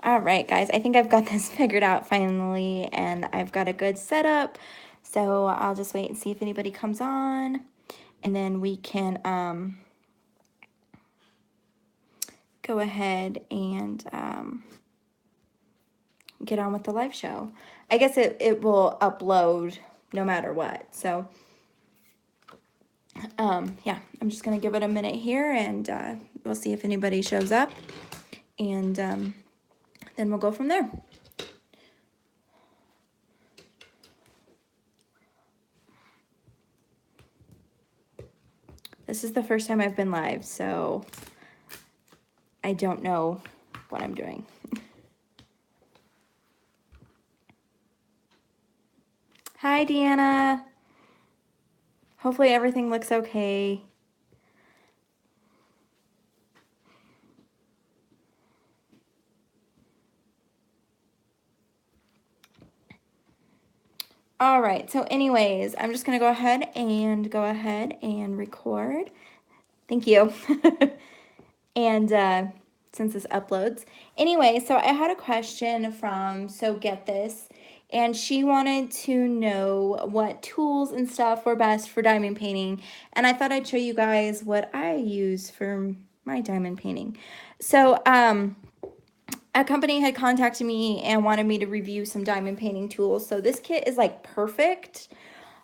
All right, guys, I think I've got this figured out finally, and I've got a good setup. So I'll just wait and see if anybody comes on, and then we can go ahead and get on with the live show. I guess it will upload no matter what. So yeah, I'm just gonna give it a minute here, and we'll see if anybody shows up, and then we'll go from there. This is the first time I've been live, so I don't know what I'm doing. Hi, Deanna. Hopefully everything looks okay. All right, so anyways, I'm just gonna go ahead and record. Thank you. And since this uploads. Anyway, so I had a question from So Get This, and she wanted to know what tools and stuff were best for diamond painting, and I thought I'd show you guys what I use for my diamond painting. So a company had contacted me and wanted me to review some diamond painting tools. So this kit is like perfect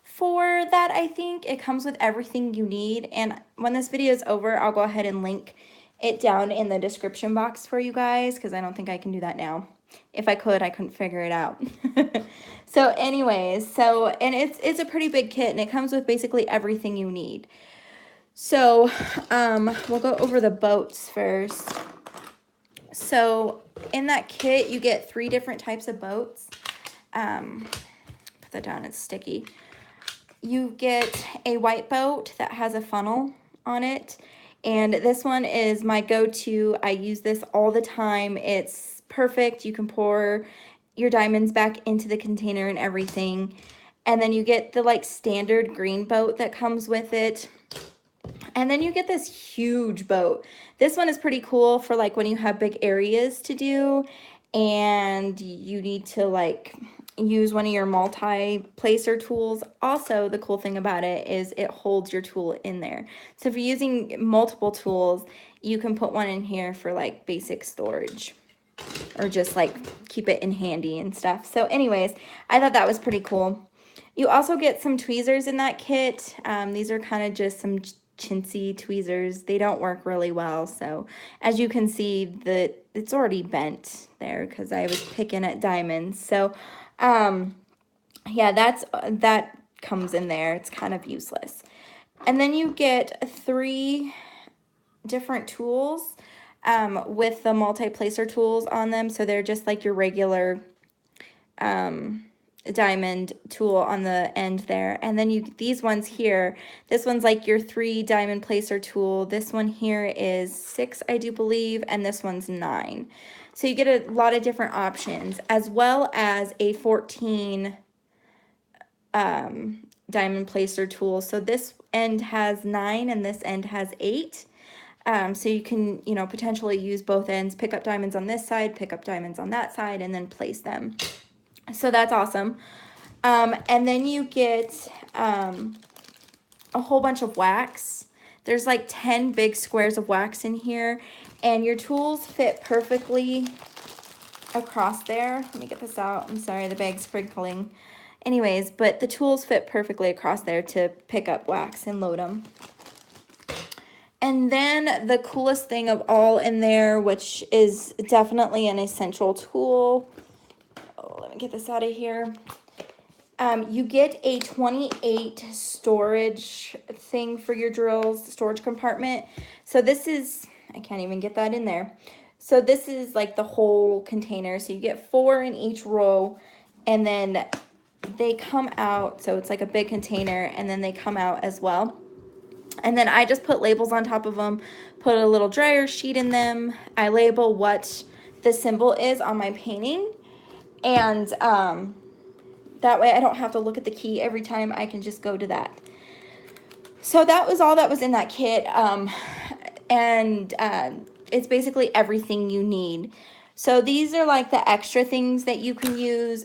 for that. I think it comes with everything you need, and when this video is over, I'll go ahead and link it down in the description box for you guys, because I don't think I can do that now. If I could, I couldn't figure it out. So anyways, and it's a pretty big kit, and it comes with basically everything you need. So we'll go over the boats first. So in that kit, you get 3 different types of boats. Put that down, it's sticky. You get a white boat that has a funnel on it. And this one is my go-to. I use this all the time. It's perfect. You can pour your diamonds back into the container and everything. And then you get the like standard green boat that comes with it. And then you get this huge boat. This one is pretty cool for like when you have big areas to do and you need to like use one of your multi-placer tools. Also, the cool thing about it is it holds your tool in there. So if you're using multiple tools, you can put one in here for like basic storage or just like keep it in handy and stuff. So anyways, I thought that was pretty cool. You also get some tweezers in that kit. These are kind of just some chintzy tweezers. They don't work really well. So as you can see, it's already bent there because I was picking at diamonds. So yeah, that comes in there. It's kind of useless. And then you get 3 different tools with the multi-placer tools on them. So they're just like your regular diamond tool on the end there. And then these ones here, this one's like your 3 diamond placer tool. This one here is 6, I do believe, and this one's 9. So you get a lot of different options, as well as a 14 diamond placer tool. So this end has 9 and this end has 8. So you can, potentially use both ends, pick up diamonds on this side, pick up diamonds on that side, and then place them. So that's awesome. And then you get a whole bunch of wax. There's like 10 big squares of wax in here, and your tools fit perfectly across there. Let me get this out. I'm sorry, the bag's crinkling. Anyways, but the tools fit perfectly across there to pick up wax and load them. And then the coolest thing of all in there, which is definitely an essential tool. Oh, let me get this out of here. You get a 28 storage thing for your drills, storage compartment. So this is, I can't even get that in there. So this is like the whole container. So you get 4 in each row, and then they come out. So it's like a big container, and then they come out as well. And then I just put labels on top of them, put a little dryer sheet in them. I label what the symbol is on my painting, and that way I don't have to look at the key every time. I can just go to that. So that was all that was in that kit, and it's basically everything you need. So these are like the extra things that you can use.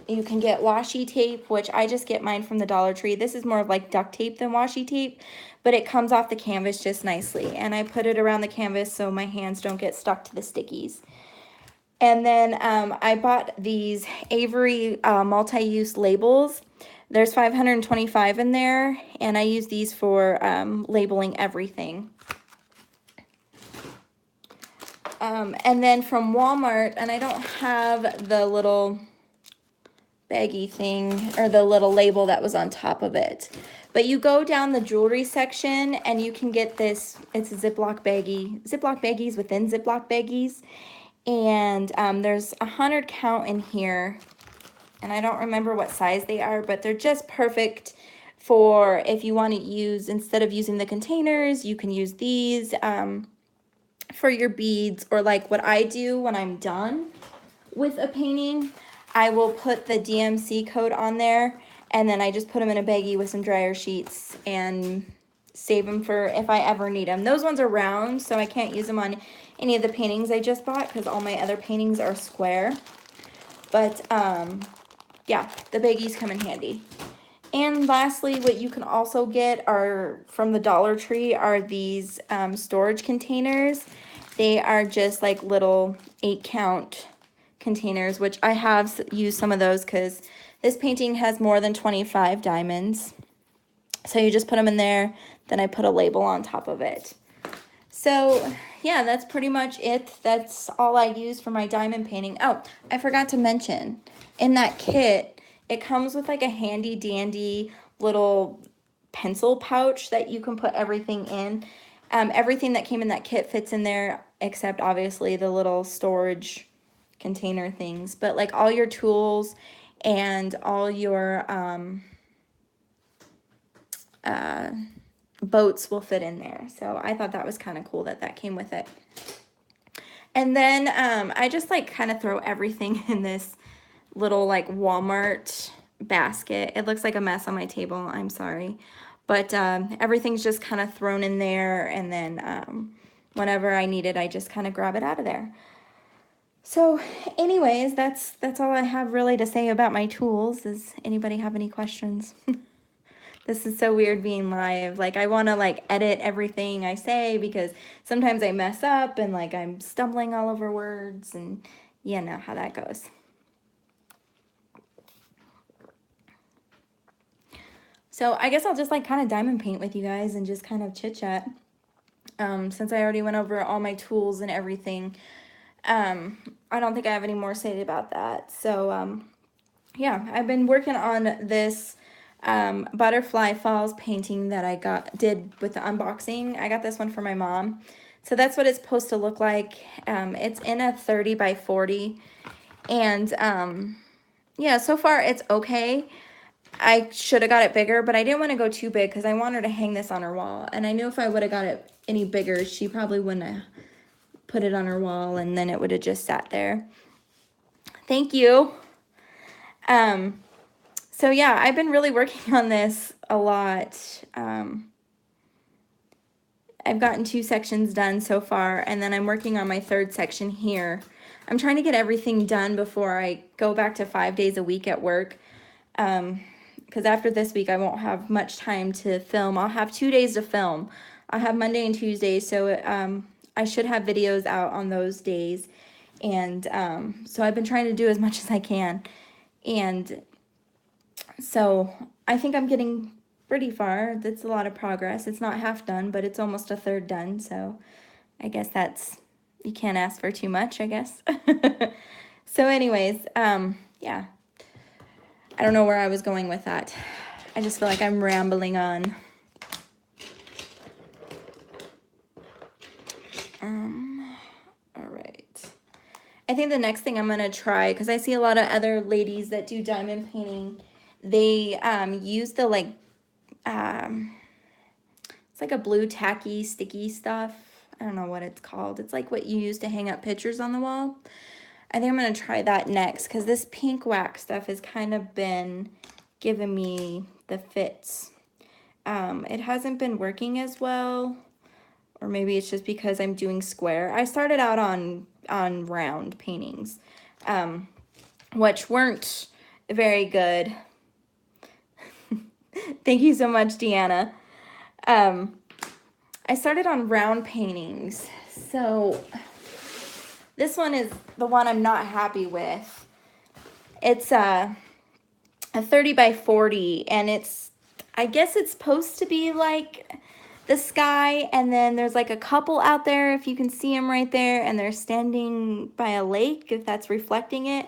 You can get washi tape, which I just get mine from the Dollar Tree. This is more of like duct tape than washi tape, but it comes off the canvas just nicely. And I put it around the canvas so my hands don't get stuck to the stickies. And then I bought these Avery multi-use labels. There's 525 in there, and I use these for labeling everything. And then from Walmart, and I don't have the little baggy thing or the little label that was on top of it. But you go down the jewelry section and you can get this, it's a Ziploc baggies within Ziploc baggies. And there's 100 count in here. And I don't remember what size they are, but they're just perfect for if you want to use, instead of using the containers, you can use these for your beads, or like what I do when I'm done with a painting, I will put the DMC code on there, and then I just put them in a baggie with some dryer sheets and save them for if I ever need them. Those ones are round, so I can't use them on any of the paintings I just bought because all my other paintings are square. But yeah, the baggies come in handy. And lastly, what you can also get are from the Dollar Tree are these storage containers. They are just like little 8 count containers, which I have used some of those because this painting has more than 25 diamonds. So you just put them in there, then I put a label on top of it. So yeah, that's pretty much it. That's all I use for my diamond painting. Oh, I forgot to mention, in that kit, it comes with like a handy dandy little pencil pouch that you can put everything in. Everything that came in that kit fits in there, except obviously the little storage container things. But like all your tools and all your boats will fit in there. So I thought that was kind of cool that that came with it. And then I just like kind of throw everything in this little like Walmart basket. It looks like a mess on my table. I'm sorry. But everything's just kind of thrown in there. And then whenever I need it, I just kind of grab it out of there. So anyways, that's all I have really to say about my tools. Does anybody have any questions? This is so weird being live. Like I want to like edit everything I say because sometimes I mess up and like I'm stumbling all over words, and you know how that goes. So I guess I'll just like kind of diamond paint with you guys and just kind of chit chat. Since I already went over all my tools and everything, I don't think I have any more to say about that. So yeah, I've been working on this Butterfly Falls painting that I did with the unboxing. I got this one for my mom. So that's what it's supposed to look like. It's in a 30 by 40. And yeah, so far it's okay. I should have got it bigger, but I didn't want to go too big because I want her to hang this on her wall. And I knew if I would have got it any bigger, she probably wouldn't have put it on her wall, and then it would have just sat there. Thank you. So yeah, I've been really working on this a lot. I've gotten 2 sections done so far, and then I'm working on my 3rd section here. I'm trying to get everything done before I go back to 5 days a week at work. Because after this week, I won't have much time to film. I'll have 2 days to film. I'll have Monday and Tuesday, so I should have videos out on those days. And so I've been trying to do as much as I can. And so I think I'm getting pretty far. That's a lot of progress. It's not half done, but it's almost a 1/3 done. So I guess you can't ask for too much, I guess. So anyways, yeah. I don't know where I was going with that. I just feel like I'm rambling on. All right. I think the next thing I'm going to try, because I see a lot of other ladies that do diamond painting, they use the like, it's like a blue tacky sticky stuff. I don't know what it's called. It's like what you use to hang up pictures on the wall. I think I'm going to try that next because this pink wax stuff has kind of been giving me the fits. It hasn't been working as well, or maybe it's just because I'm doing square. I started out on on round paintings, which weren't very good. Thank you so much, Deanna. I started on round paintings. So this one is the one I'm not happy with. It's a 30 by 40, and I guess it's supposed to be like the sky, and then there's like a couple out there, if you can see them right there, and they're standing by a lake, if that's reflecting it.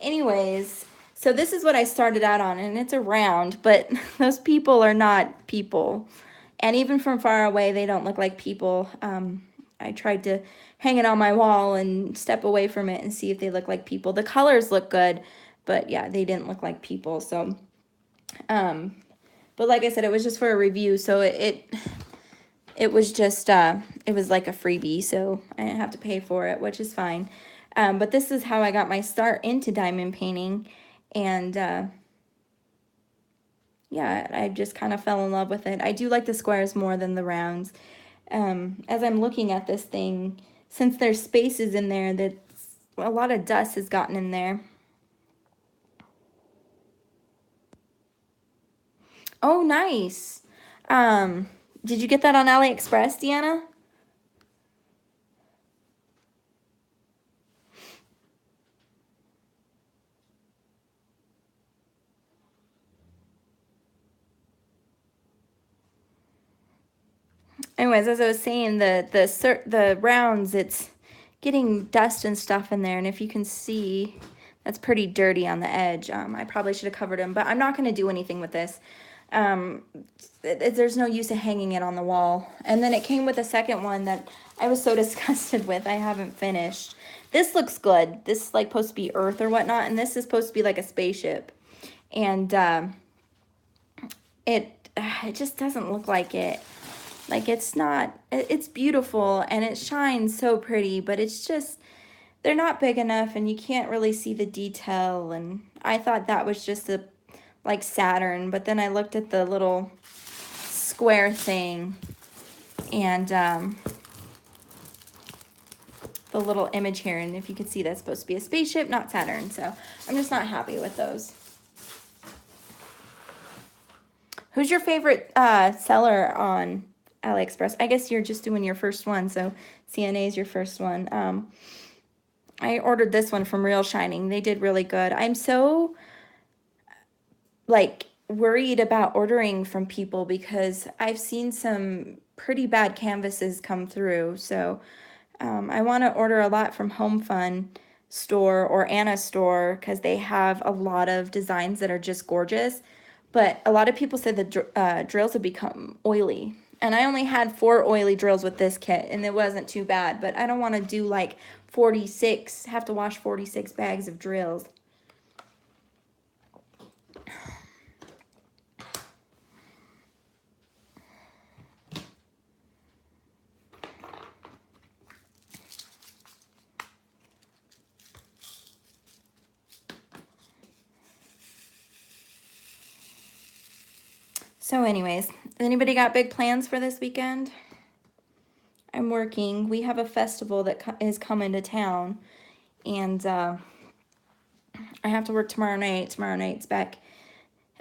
Anyways, so this is what I started out on, and it's a round, but those people are not people. And even from far away, they don't look like people. I tried to hang it on my wall and step away from it and see if they look like people. The colors look good, but yeah, they didn't look like people. So, but like I said, it was just for a review, so it was just, it was like a freebie, so I didn't have to pay for it, which is fine. But this is how I got my start into diamond painting, and yeah, I just kind of fell in love with it. I do like the squares more than the rounds. As I'm looking at this thing, since there's spaces in there, that a lot of dust has gotten in there. Oh, nice. Did you get that on AliExpress, Deanna? Anyways, as I was saying, the rounds, it's getting dust and stuff in there, and if you can see, that's pretty dirty on the edge. I probably should have covered them, but I'm not going to do anything with this. There's no use of hanging it on the wall. And then it came with a second one that I was so disgusted with, I haven't finished. This looks good. This is like supposed to be Earth or whatnot, and this is supposed to be like a spaceship. And it just doesn't look like it. Like, it's not, it's beautiful and it shines so pretty, but it's just, they're not big enough and you can't really see the detail. And I thought that was just like Saturn, but then I looked at the little square thing and the little image here, and if you can see, that's supposed to be a spaceship, not Saturn. So I'm just not happy with those. Who's your favorite seller on AliExpress? I guess you're just doing your first one, so CNA is your first one. I ordered this one from Real Shining. They did really good. I'm so like worried about ordering from people because I've seen some pretty bad canvases come through. So I want to order a lot from Home Fun store or Anna store because they have a lot of designs that are just gorgeous. But a lot of people said the drills have become oily. And I only had 4 oily drills with this kit, and it wasn't too bad. But I don't want to do like 46, have to wash 46 bags of drills. So anyways, anybody got big plans for this weekend? I'm working. We have a festival that is coming to town, and I have to work tomorrow night. Tomorrow night's back,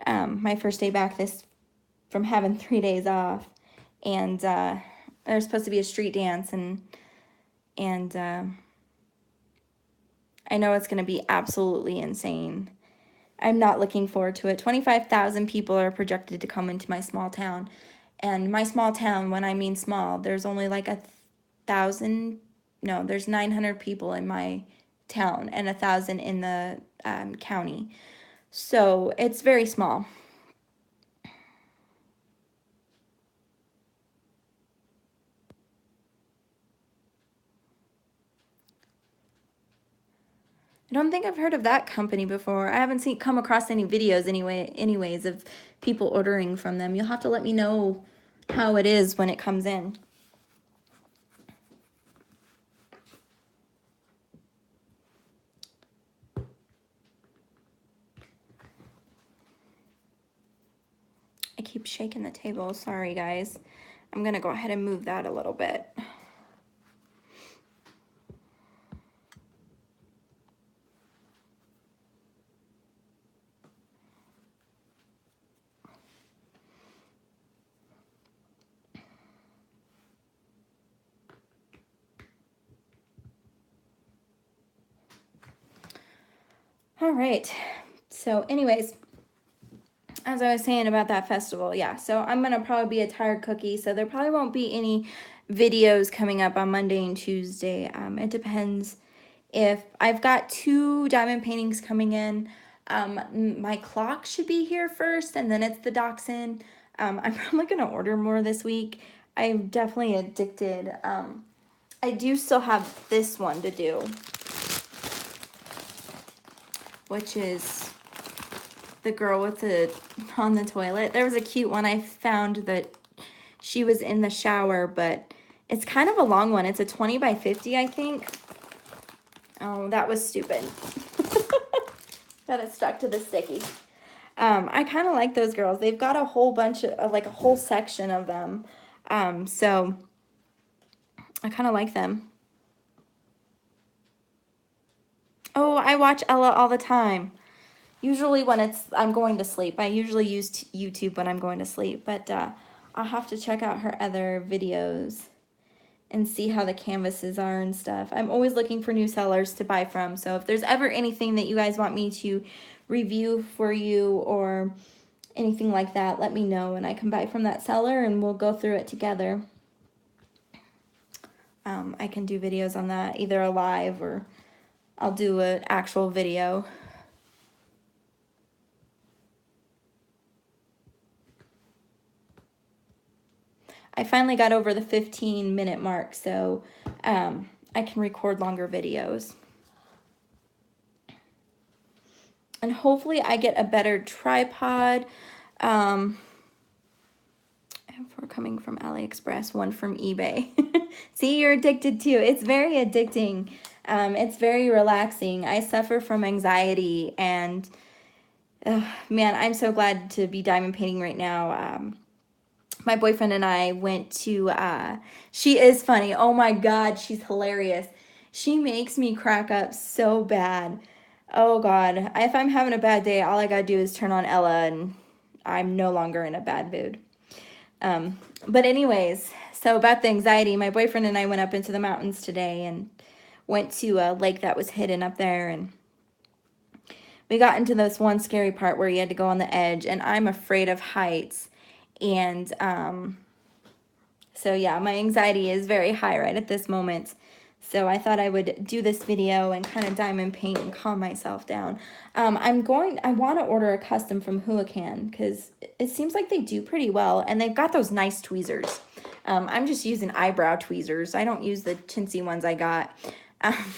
my first day back from having 3 days off, and there's supposed to be a street dance, and I know it's going to be absolutely insane. I'm not looking forward to it. 25,000 people are projected to come into my small town. And my small town, when I mean small, there's only like 1,000, no, there's 900 people in my town and 1,000 in the county. So it's very small. I don't think I've heard of that company before. I haven't come across any videos anyways of people ordering from them. You'll have to let me know how it is when it comes in. I keep shaking the table. Sorry, guys. I'm going to go ahead and move that a little bit. All right. So anyways, as I was saying about that festival, yeah, so I'm gonna probably be a tired cookie, so there probably won't be any videos coming up on Monday and Tuesday. It depends if I've got 2 diamond paintings coming in. My clock should be here first, and then it's the dachshund. I'm probably gonna order more this week. I'm definitely addicted. I do still have this one to do, which is the girl with the on the toilet. There was a cute one I found that she was in the shower, but it's kind of a long one. It's a 20 by 50, I think. Oh, that was stupid. Got it stuck to the sticky. I kind of like those girls. They've got a whole bunch of, like a whole section of them. So I kind of like them. Oh, I watch Ella all the time. Usually when I'm going to sleep. I usually use YouTube when I'm going to sleep, but I'll have to check out her other videos and see how the canvases are and stuff. I'm always looking for new sellers to buy from, so if there's ever anything that you guys want me to review for you or anything like that, let me know and I can buy from that seller and we'll go through it together. I can do videos on that, either a live or I'll do an actual video. I finally got over the 15-minute mark, so I can record longer videos. And hopefully I get a better tripod. For coming from AliExpress, one from eBay. See, you're addicted too. It's very addicting. It's very relaxing. I suffer from anxiety and man, I'm so glad to be diamond painting right now. My boyfriend and I went to, she is funny. Oh my God, she's hilarious. She makes me crack up so bad. Oh God, if I'm having a bad day, all I gotta do is turn on Ella and I'm no longer in a bad mood. But anyways, so about the anxiety, my boyfriend and I went up into the mountains today and went to a lake that was hidden up there, and we got into this one scary part where you had to go on the edge, and I'm afraid of heights. And so yeah, my anxiety is very high right at this moment. So I thought I would do this video and kind of diamond paint and calm myself down. I want to order a custom from Hulacan because it seems like they do pretty well. And they've got those nice tweezers. I'm just using eyebrow tweezers. I don't use the chintzy ones I got.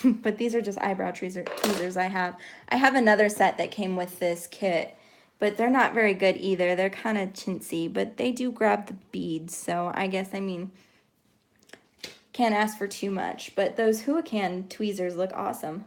But these are just eyebrow tweezers I have. I have another set that came with this kit, but they're not very good either. They're kind of chintzy, but they do grab the beads. So I guess, I mean, can't ask for too much. But those Hulacan tweezers look awesome.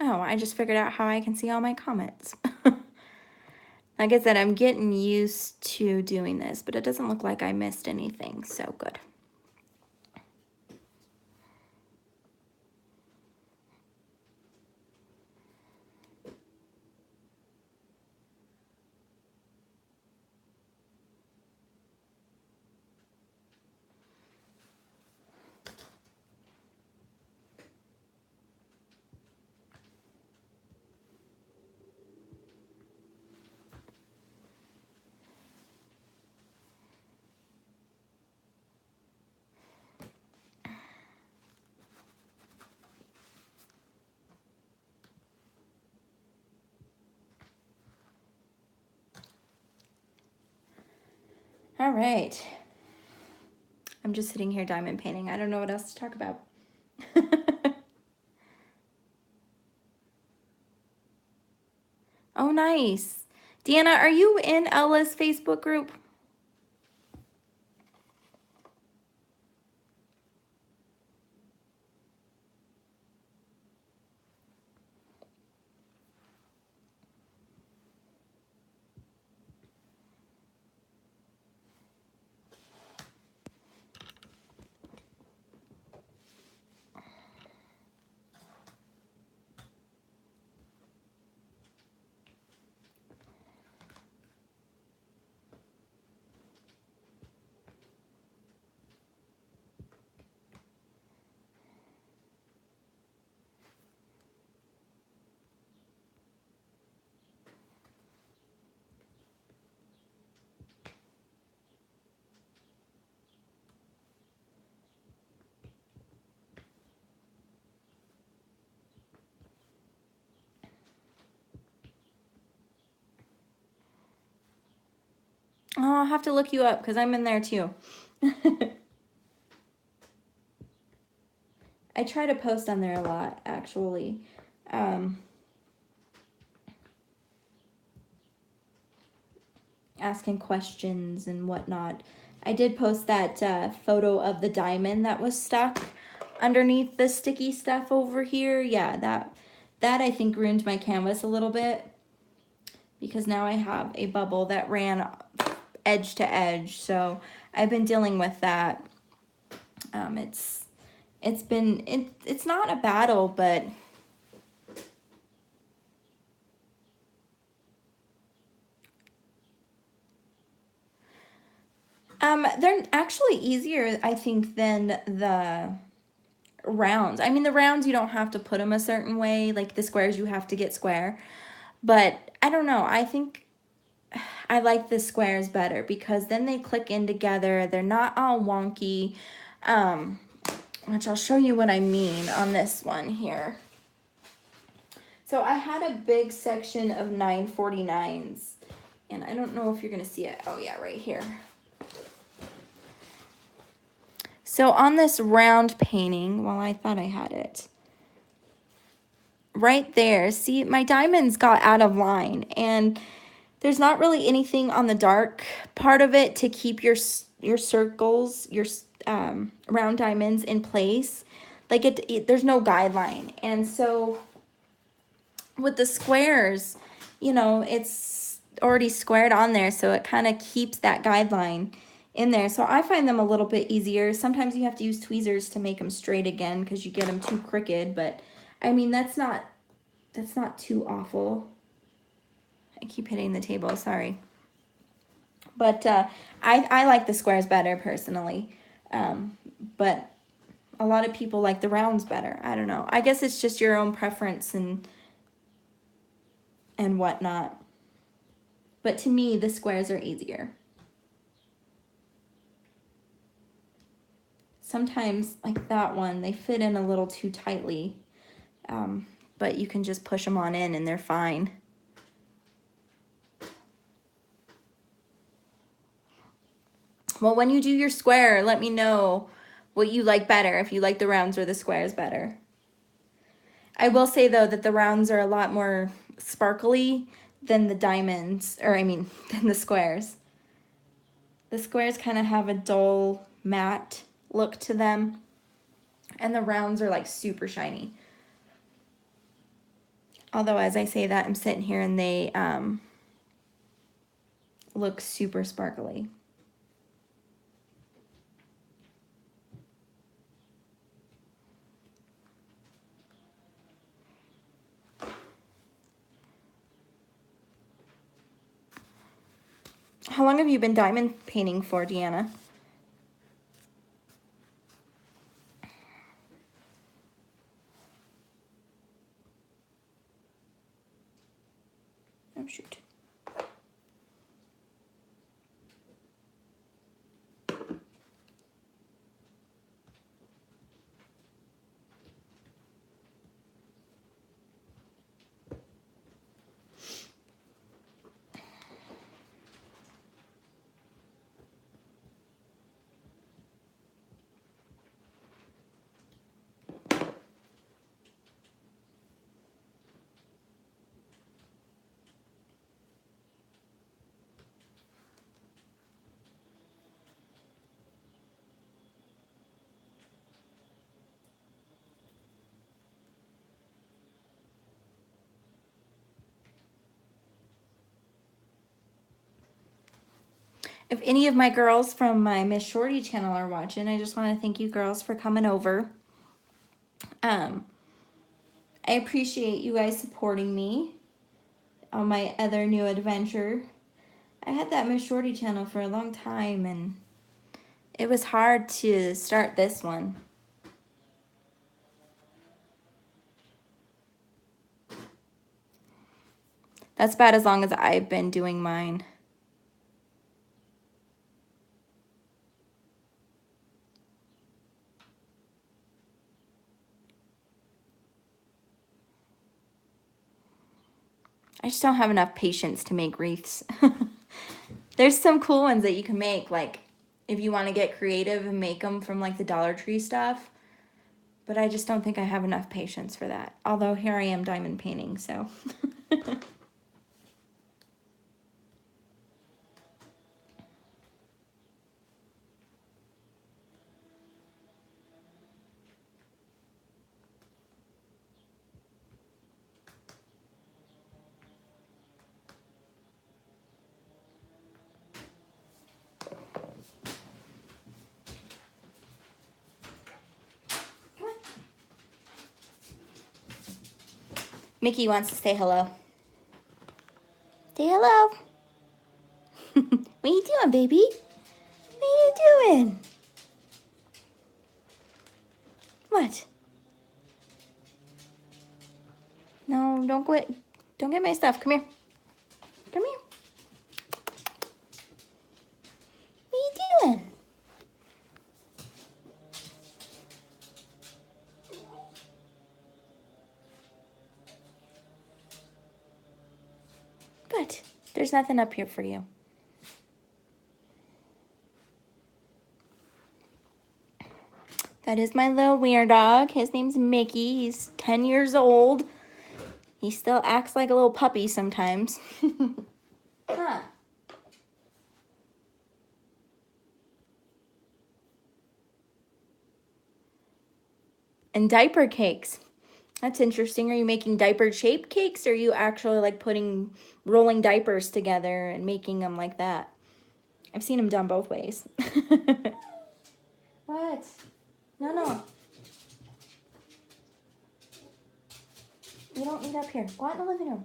Oh, I just figured out how I can see all my comments. Like I said, I'm getting used to doing this, but it doesn't look like I missed anything, so good. All right. I'm just sitting here diamond painting. I don't know what else to talk about. Oh, nice. Deanna, are you in Ella's Facebook group? Oh, I'll have to look you up because I'm in there too. I try to post on there a lot, actually. Asking questions and whatnot. I did post that photo of the diamond that was stuck underneath the sticky stuff over here. Yeah, that I think ruined my canvas a little bit because now I have a bubble that ran edge to edge. So I've been dealing with that. It's not a battle, but they're actually easier, I think, than the rounds. I mean, the rounds you don't have to put them a certain way, like the squares you have to get square. But I don't know. I think I like the squares better because then they click in together. They're not all wonky. Um, which I'll show you what I mean on this one here. So I had a big section of 949s, and I don't know if you're gonna see it. Oh yeah, right here. So on this round painting, well, I thought I had it. Right there, see, my diamonds got out of line, and there's not really anything on the dark part of it to keep your circles, your round diamonds in place. Like there's no guideline. And so with the squares, you know, it's already squared on there, so it kind of keeps that guideline in there. So I find them a little bit easier. Sometimes you have to use tweezers to make them straight again because you get them too crooked, but I mean, that's not too awful. I keep hitting the table, sorry. But I like the squares better personally. But a lot of people like the rounds better. I don't know. I guess it's just your own preference and whatnot. But to me, the squares are easier. Sometimes, like that one, they fit in a little too tightly. But you can just push them on in and they're fine. Well, when you do your square, let me know what you like better, if you like the rounds or the squares better. I will say, though, that the rounds are a lot more sparkly than the diamonds, or I mean, than the squares. The squares kind of have a dull, matte look to them, and the rounds are like super shiny. Although, as I say that, I'm sitting here and they look super sparkly. How long have you been diamond painting for, Deanna? Oh, shoot. If any of my girls from my Miss Shorty channel are watching, I just want to thank you girls for coming over. I appreciate you guys supporting me on my other new adventure. I had that Miss Shorty channel for a long time, and it was hard to start this one. That's about as long as I've been doing mine. I just don't have enough patience to make wreaths. There's some cool ones that you can make, like if you want to get creative and make them from like the Dollar Tree stuff. But I just don't think I have enough patience for that. Although here I am diamond painting, so. Mickey wants to say hello. Say hello. What are you doing, baby? What are you doing? What? No, don't quit. Don't get my stuff. Come here. Come here. What are you doing? Good. There's nothing up here for you. That is my little weird dog. His name's Mickey. He's 10 years old. He still acts like a little puppy sometimes. Huh. And diaper cakes. That's interesting. Are you making diaper shaped cakes, or are you actually like putting rolling diapers together and making them like that? I've seen them done both ways. What? No, no. You don't eat up here. Go out in the living room.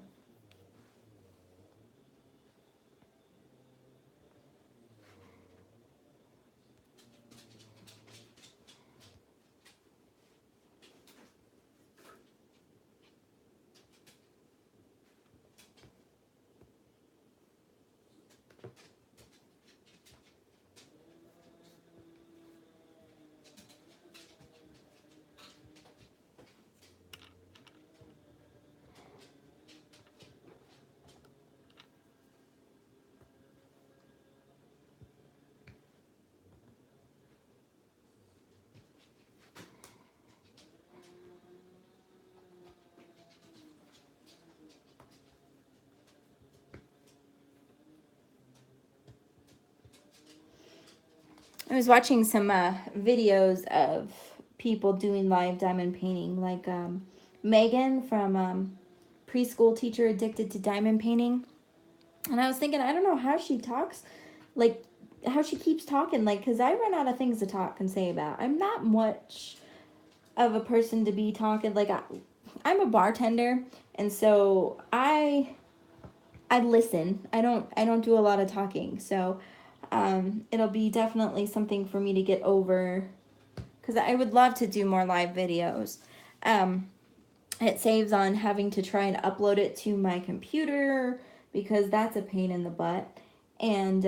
I was watching some videos of people doing live diamond painting, like Megan from Preschool Teacher Addicted to Diamond Painting. And I was thinking, I don't know how she talks, like how she keeps talking, like, because I run out of things to talk and say about. I'm not much of a person to be talking, like, I'm a bartender, and so I listen. I don't do a lot of talking, so it'll be definitely something for me to get over, because I would love to do more live videos. Um, it saves on having to try and upload it to my computer, because that's a pain in the butt, and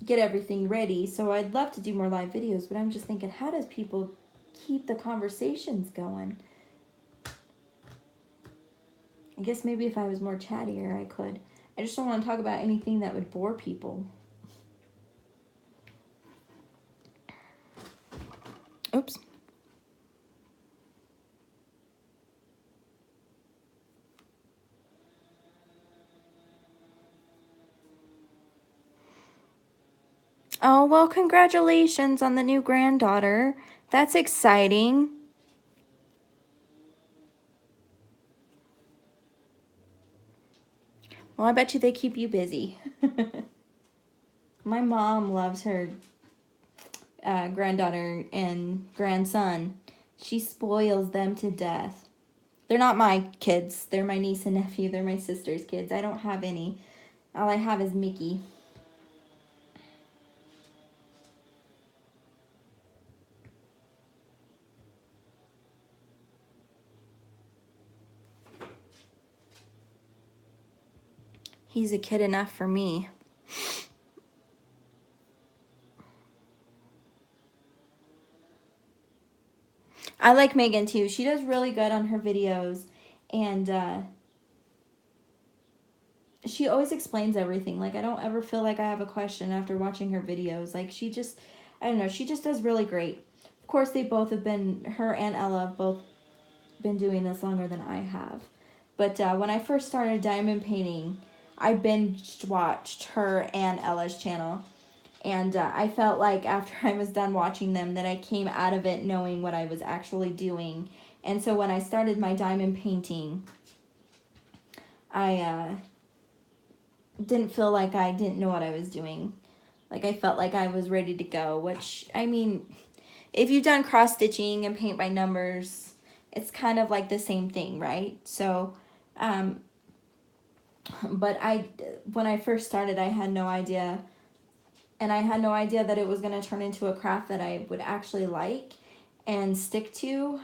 get everything ready. So I'd love to do more live videos, but I'm just thinking, how does people keep the conversations going? I guess maybe if I was more chattier, I could. I just don't want to talk about anything that would bore people. Oops. Oh, well, congratulations on the new granddaughter. That's exciting. Well, I bet you they keep you busy. My mom loves her granddaughter and grandson. She spoils them to death. They're not my kids. They're my niece and nephew. They're my sister's kids. I don't have any. All I have is Mickey. He's a kid enough for me. I like Megan too. She does really good on her videos. And she always explains everything. Like, I don't ever feel like I have a question after watching her videos. Like, she just, I don't know, she just does really great. Of course, they both have been, her and Ella have both been doing this longer than I have. But when I first started diamond painting, I binge watched her and Ella's channel. And I felt like after I was done watching them that I came out of it knowing what I was actually doing. And so when I started my diamond painting, I didn't feel like I didn't know what I was doing. Like, I felt like I was ready to go, which, I mean, if you've done cross stitching and paint by numbers, it's kind of like the same thing, right? So, um, but when I first started, I had no idea, and I had no idea that it was going to turn into a craft that I would actually like and stick to.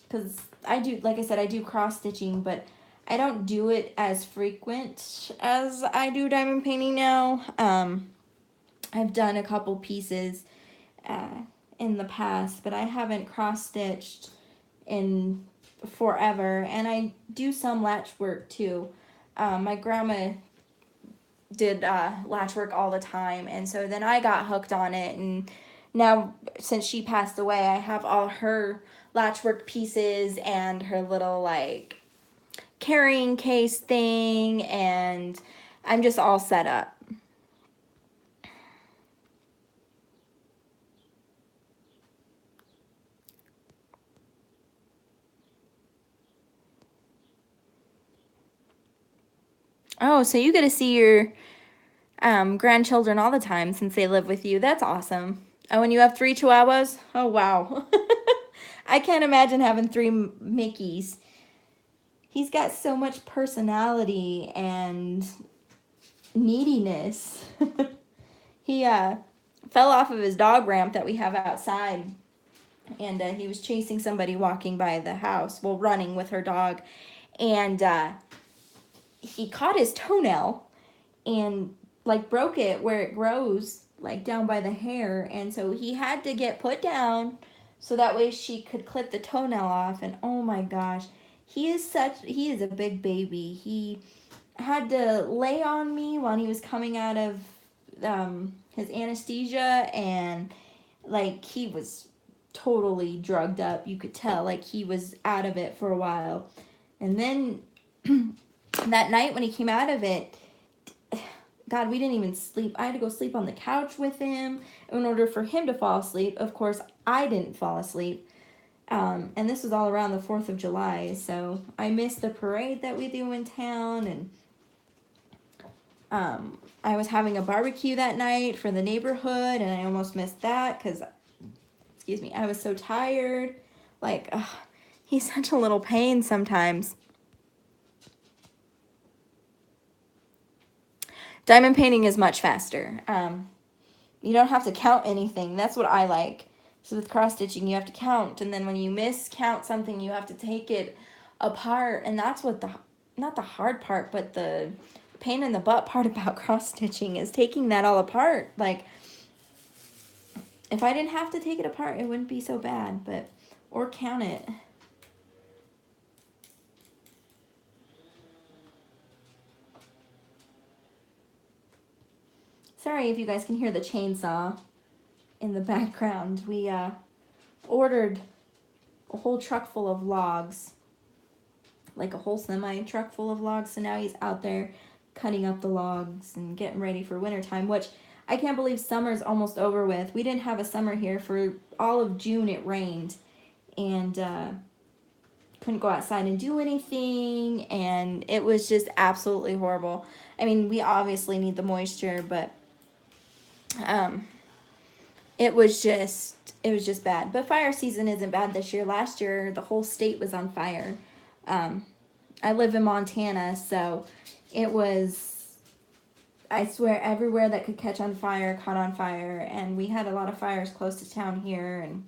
Because I do, like I said, I do cross stitching, but I don't do it as frequent as I do diamond painting now. I've done a couple pieces uh, in the past, but I haven't cross stitched in forever. And I do some latch work too. My grandma did latch work all the time, and so then I got hooked on it. And now, since she passed away, I have all her latch work pieces and her little like carrying case thing, and I'm just all set up. Oh, so you get to see your grandchildren all the time since they live with you. That's awesome. Oh, and you have 3 Chihuahuas? Oh, wow. I can't imagine having 3 Mickeys. He's got so much personality and neediness. He fell off of his dog ramp that we have outside, and he was chasing somebody walking by the house, well, running with her dog, and he caught his toenail and like broke it where it grows, like down by the hair, and so he had to get put down so that way she could clip the toenail off. And oh my gosh, he is a big baby. He had to lay on me while he was coming out of his anesthesia, and like he was totally drugged up. You could tell like he was out of it for a while. And then that night when he came out of it, God, we didn't even sleep. I had to go sleep on the couch with him in order for him to fall asleep. Of course, I didn't fall asleep. And this was all around the 4th of July. So I missed the parade that we do in town. And I was having a barbecue that night for the neighborhood. And I almost missed that because, excuse me, I was so tired. Like, he's such a little pain sometimes. Diamond painting is much faster. You don't have to count anything. That's what I like. So with cross stitching, you have to count, and then when you miscount something, you have to take it apart, and that's what not the hard part, but the pain in the butt part about cross stitching is taking that all apart. Like, if I didn't have to take it apart, it wouldn't be so bad, or count it. Sorry if you guys can hear the chainsaw in the background. We ordered a whole truck full of logs, like a whole semi truck full of logs. So now he's out there cutting up the logs and getting ready for wintertime, which I can't believe summer's almost over with. We didn't have a summer here. For all of June it rained, and couldn't go outside and do anything, and it was just absolutely horrible. I mean, we obviously need the moisture, but it was just bad. But fire season isn't bad this year. Last year the whole state was on fire. I live in Montana, so it was, I swear, everywhere that could catch on fire caught on fire, and we had a lot of fires close to town here, and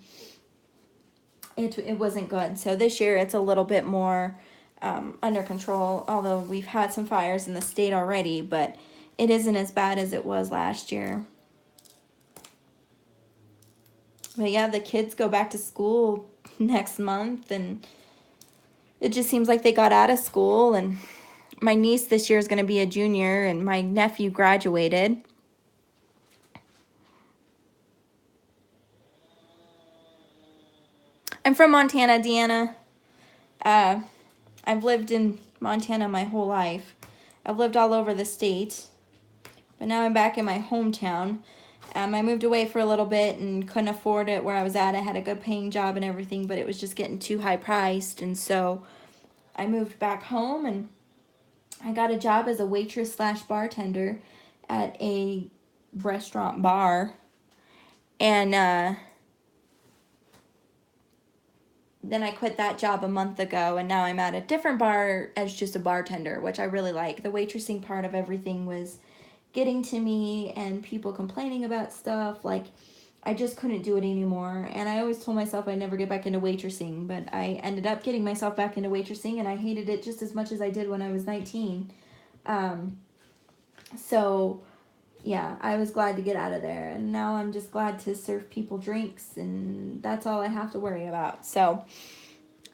it wasn't good. So this year it's a little bit more under control, although we've had some fires in the state already, but it isn't as bad as it was last year. But yeah, the kids go back to school next month, and it just seems like they got out of school and my niece this year is going to be a junior, and my nephew graduated. I'm from Montana, Deanna. I've lived in Montana my whole life. I've lived all over the state, but now I'm back in my hometown. I moved away for a little bit and couldn't afford it where I was at. I had a good paying job and everything, but it was just getting too high priced, and so I moved back home, and I got a job as a waitress slash bartender at a restaurant bar. And then I quit that job a month ago, and now I'm at a different bar as just a bartender, which I really like. The waitressing part of everything was getting to me, and people complaining about stuff. Like, I just couldn't do it anymore. And I always told myself I'd never get back into waitressing, but I ended up getting myself back into waitressing, and I hated it just as much as I did when I was 19. So yeah, I was glad to get out of there, and now I'm just glad to serve people drinks, and that's all I have to worry about. So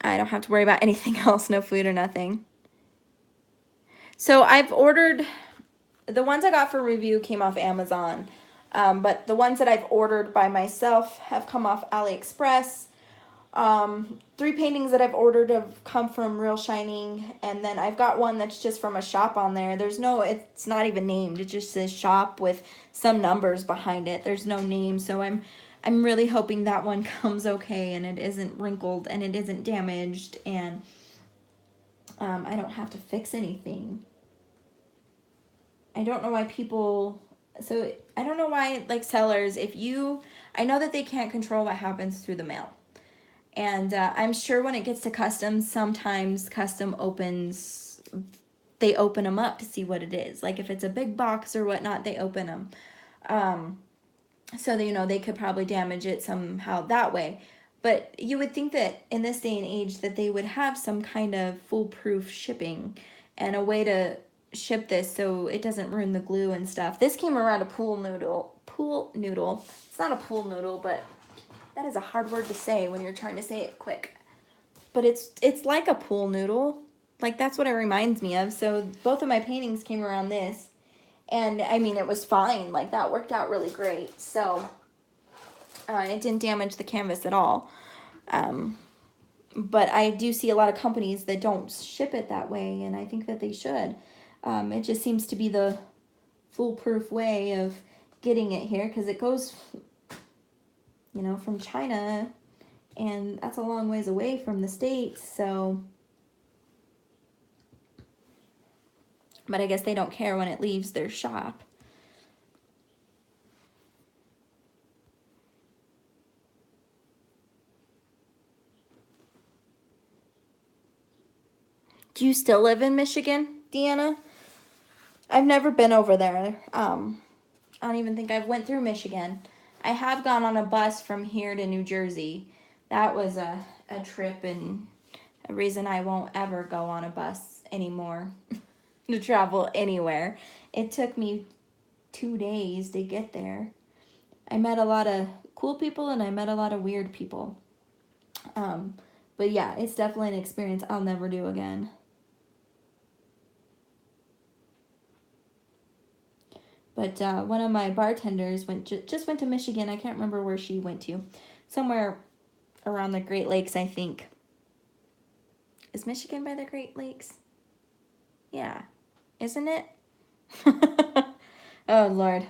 I don't have to worry about anything else, no food or nothing. So I've ordered, the ones I got for review came off Amazon, but the ones that I've ordered by myself have come off AliExpress. 3 paintings that I've ordered have come from Real Shining, and then I've got one that's just from a shop on there. It's not even named. It just says shop with some numbers behind it. There's no name, so I'm really hoping that one comes okay, and it isn't wrinkled, and it isn't damaged, and I don't have to fix anything. I don't know why I don't know why, like, sellers, I know that they can't control what happens through the mail. And I'm sure when it gets to customs, sometimes custom they open them up to see what it is. Like if it's a big box or whatnot, they open them. So that, they could probably damage it somehow that way. But you would think that in this day and age that they would have some kind of foolproof shipping and a way to ship this so it doesn't ruin the glue and stuff. This came around a pool noodle. It's not a pool noodle, but that is a hard word to say when you're trying to say it quick. But it's like a pool noodle. Like, that's what it reminds me of. So both of my paintings came around this. And, I mean, it was fine. Like, that worked out really great. So, it didn't damage the canvas at all. But I do see a lot of companies that don't ship it that way, and I think that they should. It just seems to be the foolproof way of getting it here, because it goes, from China, and that's a long ways away from the States, so. But I guess they don't care when it leaves their shop. Do you still live in Michigan, Deanna? I've never been over there. I don't even think I've went through Michigan. I have gone on a bus from here to New Jersey. That was a trip, and a reason I won't ever go on a bus anymore to travel anywhere. It took me 2 days to get there. I met a lot of cool people, and I met a lot of weird people. But yeah, it's definitely an experience I'll never do again. But one of my bartenders just went to Michigan. I can't remember where she went to. Somewhere around the Great Lakes, I think. Is Michigan by the Great Lakes? Yeah. Isn't it? Oh, Lord.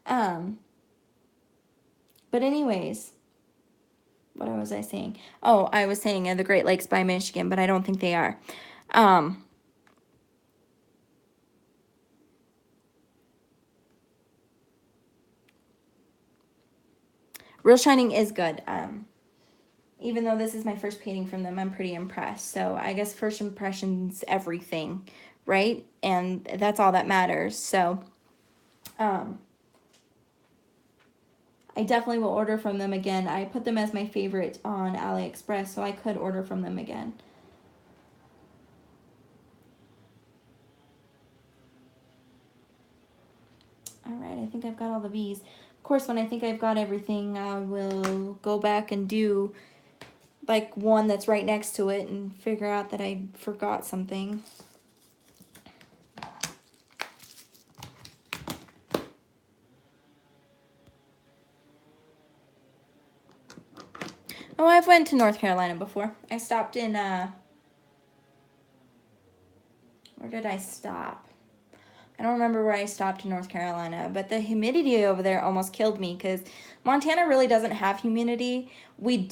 But anyways, what was I saying? Oh, I was saying the Great Lakes by Michigan, but I don't think they are. Real Shining is good. Even though this is my first painting from them, I'm pretty impressed. So I guess first impression's everything, right? And that's all that matters. So, I definitely will order from them again. I put them as my favorite on AliExpress, so I could order from them again. All right, I think I've got all the V's. Of course, when I think I've got everything, I will go back and do like one that's right next to it and figure out that I forgot something. Oh, I've went to North Carolina before. I stopped in, where did I stop? I don't remember where I stopped in North Carolina, but the humidity over there almost killed me because Montana really doesn't have humidity. We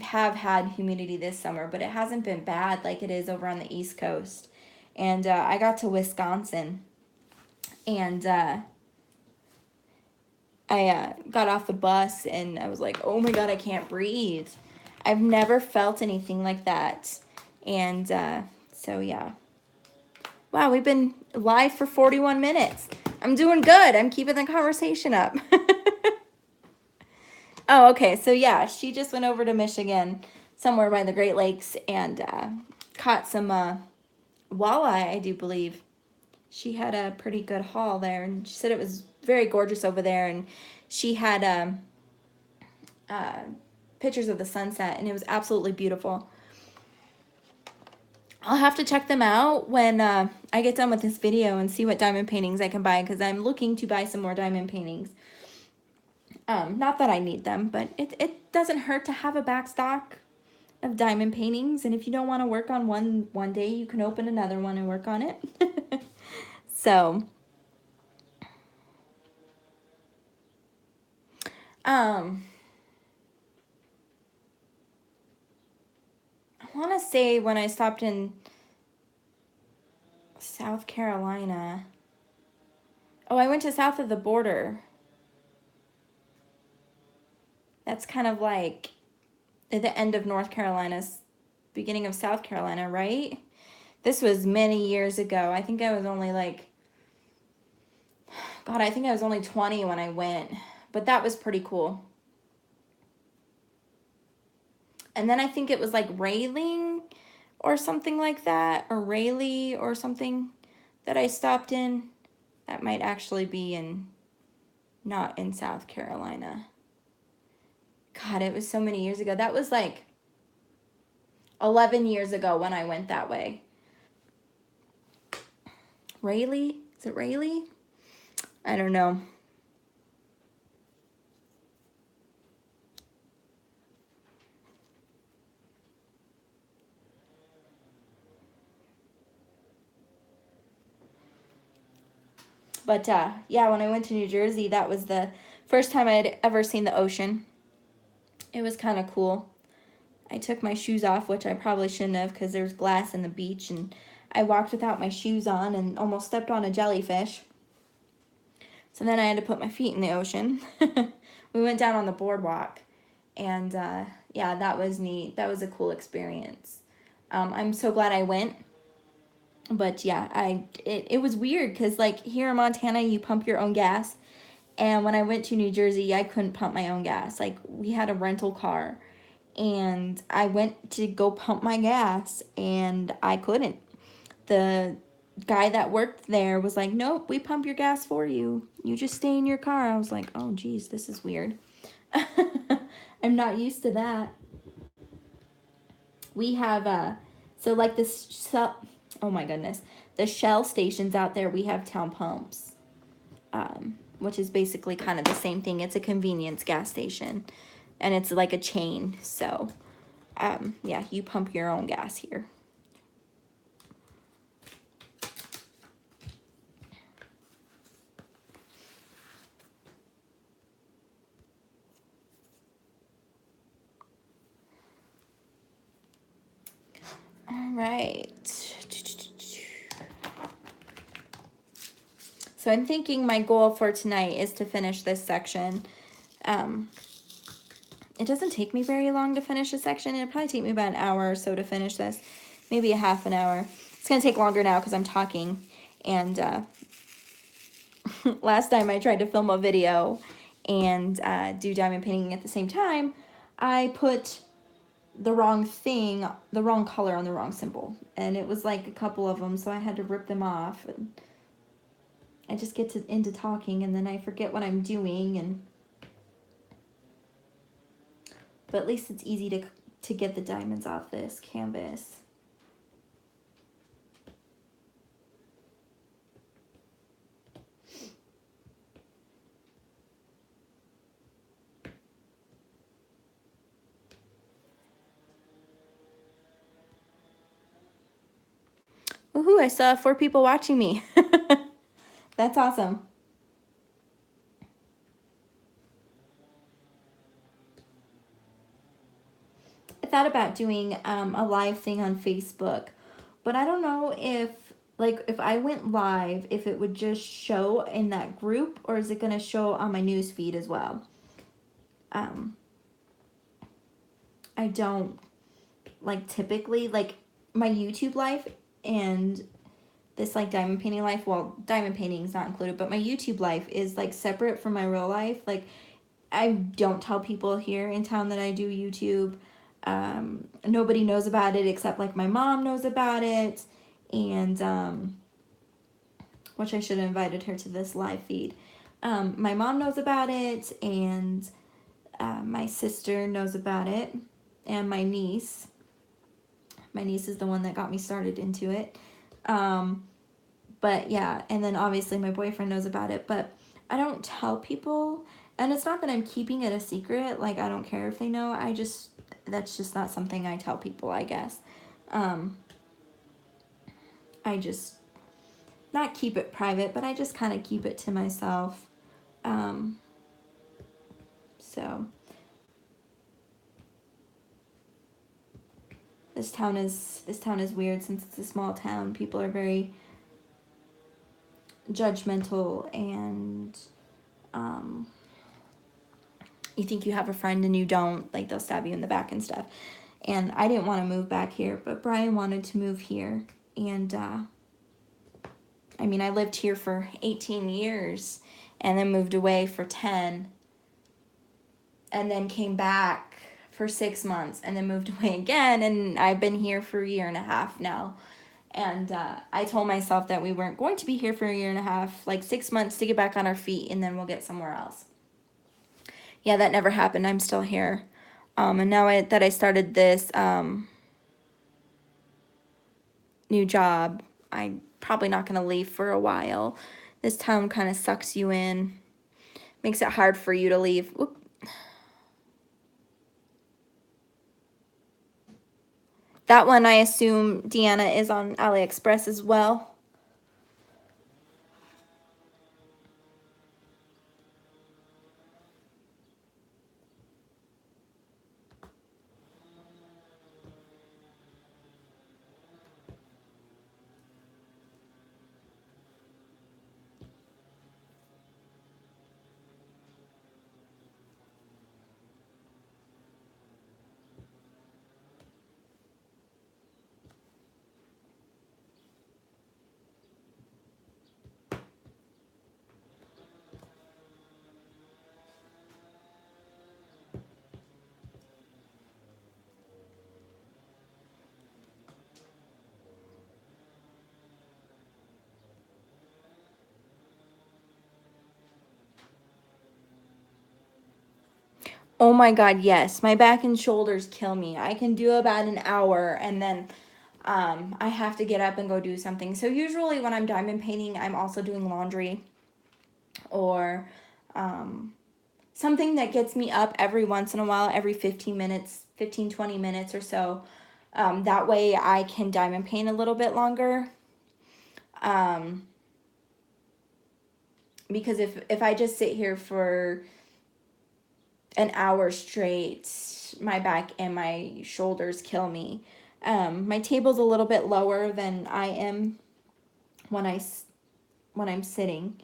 have had humidity this summer, but it hasn't been bad like it is over on the East Coast. And I got to Wisconsin, and I got off the bus, and I was like, oh my God, I can't breathe. I've never felt anything like that. And so, yeah. Wow, we've been live for 41 minutes. I'm doing good. I'm keeping the conversation up. Oh, okay. So, yeah, she just went over to Michigan, somewhere by the Great Lakes, and caught some walleye, I do believe. She had a pretty good haul there, and she said it was very gorgeous over there. And she had uh, pictures of the sunset, and it was absolutely beautiful. I'll have to check them out when I get done with this video and see what diamond paintings I can buy, because I'm looking to buy some more diamond paintings. Not that I need them, but it doesn't hurt to have a back stock of diamond paintings, and if you don't want to work on one day, you can open another one and work on it. So, I want to say when I stopped in South Carolina, oh, I went to south of the border. That's kind of like at the end of North Carolina's beginning of South Carolina, right? This was many years ago. I think I was only like, God, I think I was only 20 when I went, but that was pretty cool. And then I think it was like Railing or something like that, or Raleigh or something that I stopped in. That might actually be not in South Carolina. God, it was so many years ago. That was like 11 years ago when I went that way. Raleigh? Is it Raleigh? I don't know. But yeah, when I went to New Jersey, that was the first time I'd ever seen the ocean. It was kind of cool. I took my shoes off, which I probably shouldn't have because there's glass in the beach, and I walked without my shoes on and almost stepped on a jellyfish. So then I had to put my feet in the ocean. We went down on the boardwalk, and yeah, that was neat. That was a cool experience. I'm so glad I went. But yeah, it was weird because like here in Montana, you pump your own gas. And when I went to New Jersey, I couldn't pump my own gas. Like, we had a rental car, and I went to go pump my gas, and I couldn't. The guy that worked there was like, nope, we pump your gas for you. You just stay in your car. I was like, oh, geez, this is weird. I'm not used to that. We have, so like this, oh my goodness, the Shell stations out there, we have town pumps. Which is basically kind of the same thing. It's a convenience gas station, and it's like a chain. So, yeah, you pump your own gas here. All right. So I'm thinking my goal for tonight is to finish this section. It doesn't take me very long to finish a section. It'll probably take me about an hour or so to finish this. Maybe a half an hour. It's going to take longer now because I'm talking. And last time I tried to film a video and do diamond painting at the same time, I put the wrong thing, the wrong color on the wrong symbol. And it was like a couple of them, so I had to rip them off. And I just get into talking, and then I forget what I'm doing. But at least it's easy to get the diamonds off this canvas. Woohoo, I still have 4 people watching me. That's awesome. I thought about doing a live thing on Facebook, but I don't know if, like, if I went live, if it would just show in that group, or is it going to show on my news feed as well? I don't, like, typically, like, my YouTube life and this, like, diamond painting life, well, diamond painting is not included, but my YouTube life is, like, separate from my real life. Like, I don't tell people here in town that I do YouTube. Nobody knows about it except, like, my mom knows about it, and which I should have invited her to this live feed. My mom knows about it, and my sister knows about it, and my niece. My niece is the one that got me started into it. But yeah, and then obviously my boyfriend knows about it, but I don't tell people. And it's not that I'm keeping it a secret. Like, I don't care if they know. That's just not something I tell people, I guess. I just, not keep it private, but I just kind of keep it to myself. So this town is weird since it's a small town. People are very judgmental, and you think you have a friend and you don't. Like, they'll stab you in the back and stuff. And I didn't want to move back here, but Brian wanted to move here. And I mean, I lived here for 18 years and then moved away for 10, and then came back for 6 months and then moved away again, and I've been here for a year and a half now. And I told myself that we weren't going to be here for a year and a half, like 6 months to get back on our feet, and then we'll get somewhere else. Yeah, that never happened. I'm still here. And now that I started this new job, I'm probably not going to leave for a while. This town kind of sucks you in, makes it hard for you to leave. Whoop. That one, I assume, Deanna, is on AliExpress as well. Oh my God, yes. My back and shoulders kill me. I can do about an hour, and then I have to get up and go do something. So usually when I'm diamond painting, I'm also doing laundry, or something that gets me up every once in a while, every 15 minutes, 15, 20 minutes or so. That way I can diamond paint a little bit longer. Because if I just sit here for an hour straight, my back and my shoulders kill me. My table's a little bit lower than I am when I'm sitting,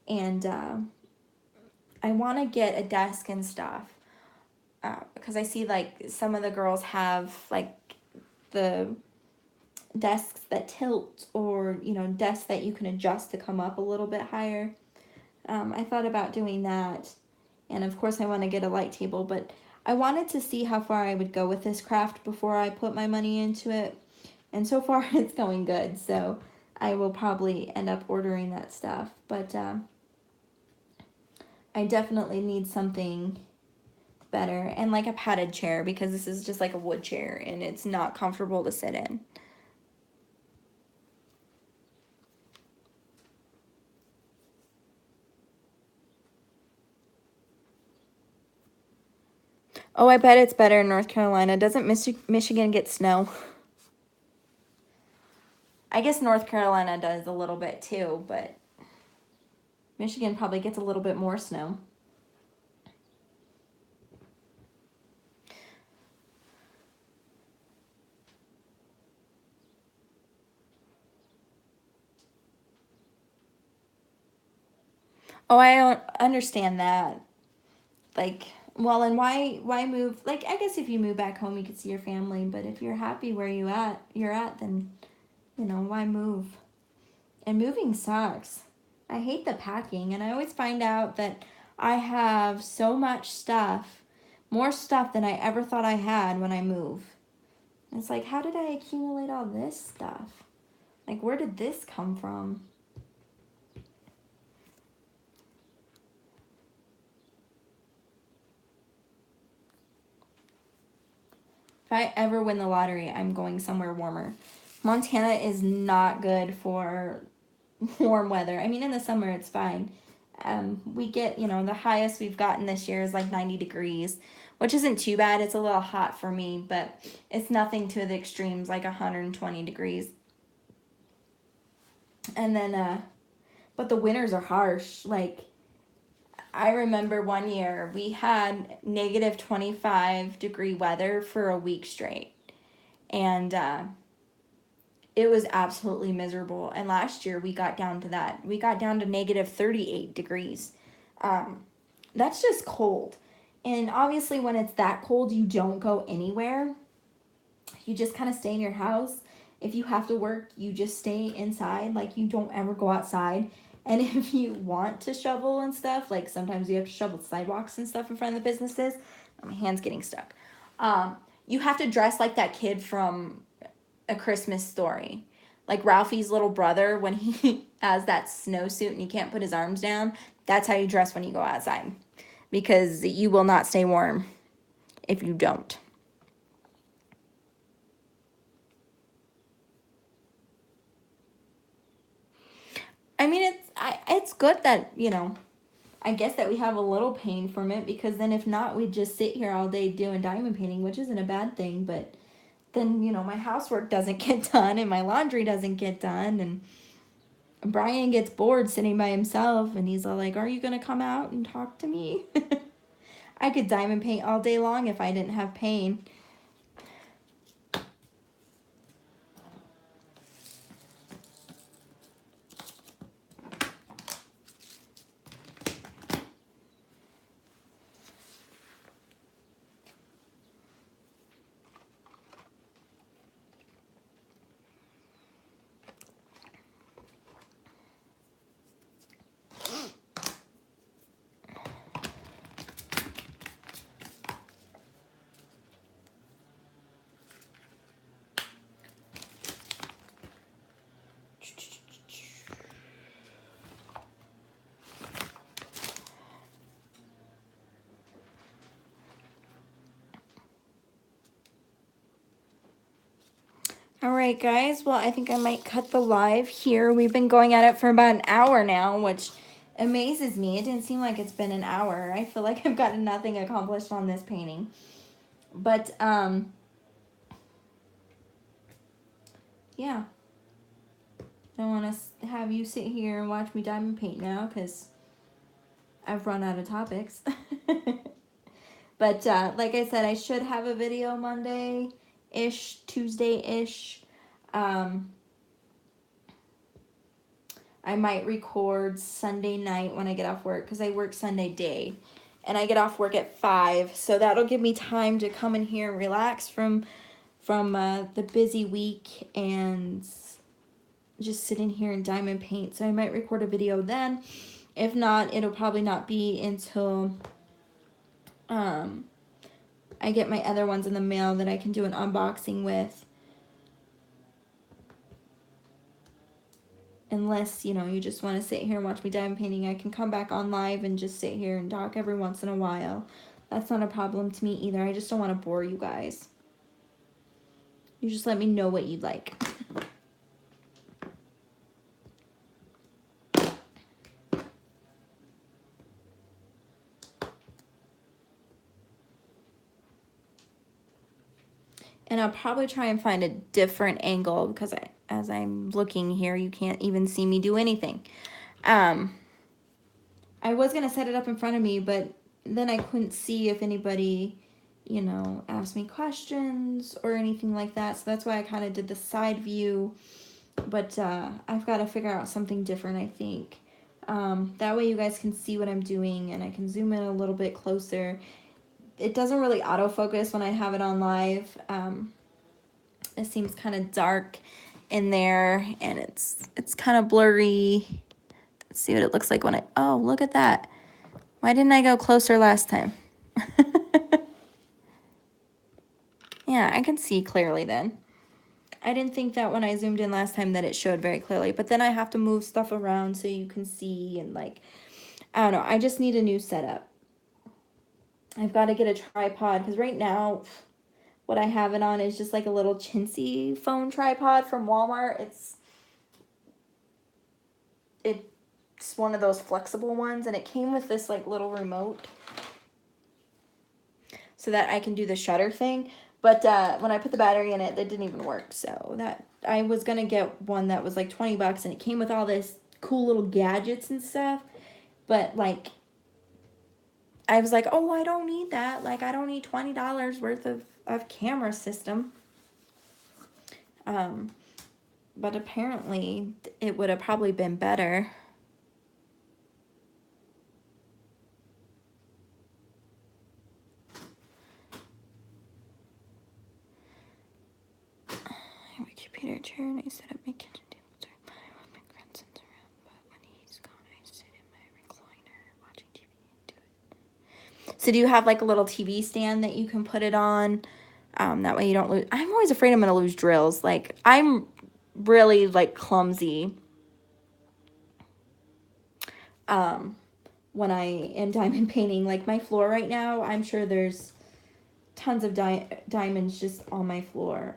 and I want to get a desk and stuff, because I see, like, some of the girls have, like, the desks that tilt, or, you know, desks that you can adjust to come up a little bit higher. I thought about doing that, and of course I want to get a light table, but I wanted to see how far I would go with this craft before I put my money into it, and so far it's going good, so I will probably end up ordering that stuff. But I definitely need something better, and like a padded chair, because this is just like a wood chair and it's not comfortable to sit in. Oh, I bet it's better in North Carolina. Doesn't Michigan get snow? I guess North Carolina does a little bit too, but Michigan probably gets a little bit more snow. Oh, I don't understand that. Like, well, and why move? Like, I guess if you move back home, you could see your family, but if you're happy where you're at, then why move? And moving sucks. I hate the packing, and I always find out that I have so much stuff, more stuff than I ever thought I had when I move. And it's like, how did I accumulate all this stuff? Like, where did this come from? If I ever win the lottery, I'm going somewhere warmer. Montana is not good for warm weather. I mean, in the summer, it's fine. We get, the highest we've gotten this year is like 90 degrees, which isn't too bad. It's a little hot for me, but it's nothing to the extremes like 120 degrees. And then, but the winters are harsh. Like, I remember one year we had negative 25-degree weather for a week straight. And it was absolutely miserable. And last year we got down to that. We got down to negative 38 degrees. Um, that's just cold. And obviously, when it's that cold, you don't go anywhere. You just kind of stay in your house. If you have to work, you just stay inside. Like, you don't ever go outside. And if you want to shovel and stuff, like sometimes you have to shovel sidewalks and stuff in front of the businesses. My hand's getting stuck. You have to dress like that kid from A Christmas Story. Like Ralphie's little brother, when he has that snowsuit and he can't put his arms down, that's how you dress when you go outside. Because you will not stay warm if you don't. I mean, it's good that, I guess that we have a little pain from it, because then if not, we'd just sit here all day doing diamond painting, which isn't a bad thing, but then, my housework doesn't get done and my laundry doesn't get done, and Brian gets bored sitting by himself, and he's all like, "Are you going to come out and talk to me?" I could diamond paint all day long if I didn't have pain. All right, guys. Well, I think I might cut the live here. We've been going at it for about an hour now, which amazes me. It didn't seem like it's been an hour. I feel like I've gotten nothing accomplished on this painting. But, yeah. I don't want to have you sit here and watch me diamond paint now, because I've run out of topics. But, like I said, I should have a video Monday-ish, Tuesday-ish. I might record Sunday night when I get off work, because I work Sunday day. And I get off work at 5, so that'll give me time to come in here and relax from the busy week and just sit in here and diamond paint. So I might record a video then. If not, it'll probably not be until I get my other ones in the mail that I can do an unboxing with. Unless, you just want to sit here and watch me diamond painting, I can come back on live and just sit here and talk every once in a while. That's not a problem to me either. I just don't want to bore you guys. You just let me know what you'd like. And gonna probably try and find a different angle because as I'm looking here, you can't even see me do anything. I was gonna set it up in front of me, but then I couldn't see if anybody, you know, asked me questions or anything like that. So that's why I kind of did the side view. But I've got to figure out something different, I think. That way you guys can see what I'm doing and I can zoom in a little bit closer. It doesn't really autofocus when I have it on live. It seems kind of dark in there and it's kind of blurry. Let's see what it looks like when oh, look at that. Why didn't I go closer last time? Yeah, I can see clearly then. I didn't think that when I zoomed in last time that it showed very clearly, but then I have to move stuff around so you can see and like, I don't know, I just need a new setup. I've got to get a tripod because right now what I have it on is just like a little chintzy phone tripod from Walmart. It's one of those flexible ones and it came with this like little remote so that I can do the shutter thing. But when I put the battery in it, that didn't even work. So that I was gonna get one that was like 20 bucks and it came with all this cool little gadgets and stuff. But like, I was like, oh, I don't need that. Like, I don't need $20 worth of camera system. But apparently it would have probably been better. Computer chair and I set up my kitchen table to with my grandsons around, but when he's gone I sit in my recliner watching TV and do it. So do you have like a little TV stand that you can put it on? That way you don't lose. I'm always afraid I'm gonna lose drills. Like I'm really like clumsy when I am diamond painting. Like my floor right now, I'm sure there's tons of diamonds just on my floor.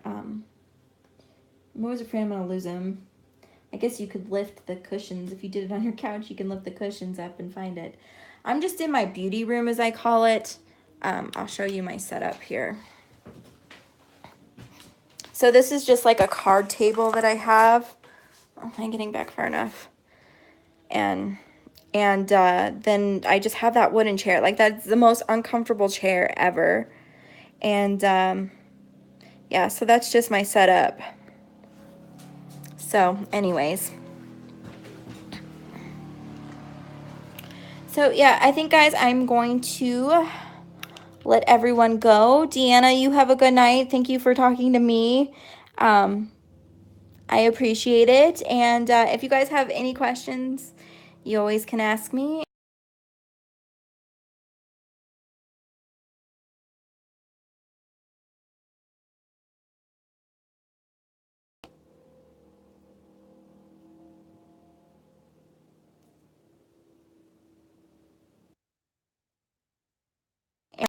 I'm always afraid I'm going to lose them. I guess you could lift the cushions. If you did it on your couch, you can lift the cushions up and find it. I'm just in my beauty room, as I call it. I'll show you my setup here. So this is just like a card table that I have. Oh, am I getting back far enough? And then I just have that wooden chair. Like that's the most uncomfortable chair ever. And yeah, so that's just my setup. So anyways. So yeah, I think guys, I'm going to let everyone go. Deanna, you have a good night. Thank you for talking to me. I appreciate it. And if you guys have any questions, you always can ask me.